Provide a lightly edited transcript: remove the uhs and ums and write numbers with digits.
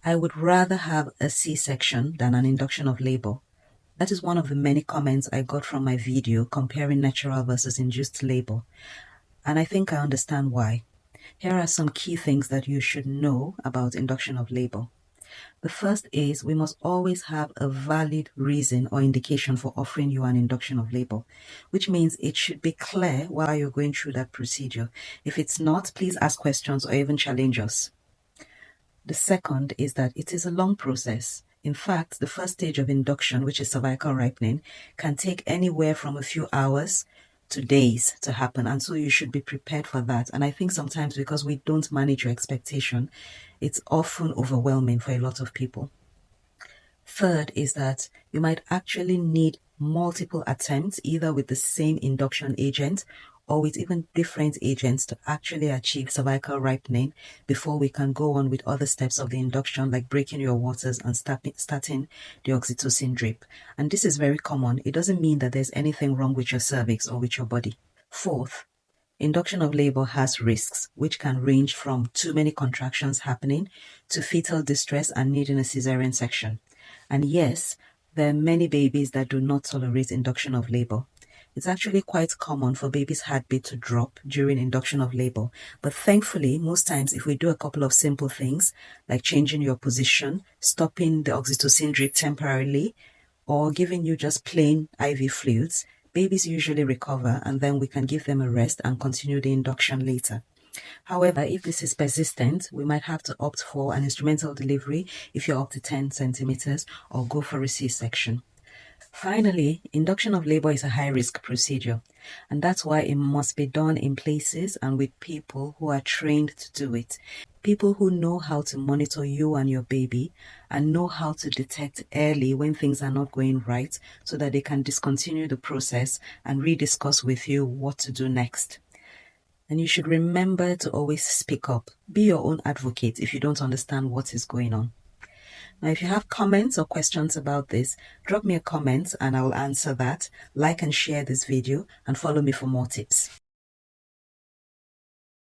I would rather have a C-section than an induction of labor. That is one of the many comments I got from my video comparing natural versus induced labor. And I think I understand why. Here are some key things that you should know about induction of labor. The first is we must always have a valid reason or indication for offering you an induction of labor, which means it should be clear while you're going through that procedure. If it's not, please ask questions or even challenge us. The second is that it is a long process. In fact, the first stage of induction, which is cervical ripening, can take anywhere from a few hours to days to happen, and so you should be prepared for that. And I think sometimes because we don't manage your expectation, it's often overwhelming for a lot of people. Third is that you might actually need multiple attempts, either with the same induction agent or with even different agents, to actually achieve cervical ripening before we can go on with other steps of the induction, like breaking your waters and starting the oxytocin drip. And this is very common. It doesn't mean that there's anything wrong with your cervix or with your body. Fourth, induction of labor has risks, which can range from too many contractions happening to fetal distress and needing a cesarean section. And yes, there are many babies that do not tolerate induction of labor. It's actually quite common for babies' heartbeat to drop during induction of labor. But thankfully, most times if we do a couple of simple things, like changing your position, stopping the oxytocin drip temporarily, or giving you just plain IV fluids, babies usually recover, and then we can give them a rest and continue the induction later. However, if this is persistent, we might have to opt for an instrumental delivery if you're up to 10 centimeters, or go for a C-section. Finally, induction of labor is a high-risk procedure, and that's why it must be done in places and with people who are trained to do it. People who know how to monitor you and your baby and know how to detect early when things are not going right, so that they can discontinue the process and rediscuss with you what to do next. And you should remember to always speak up. Be your own advocate if you don't understand what is going on. Now, if you have comments or questions about this, drop me a comment and I will answer that. Like and share this video and follow me for more tips.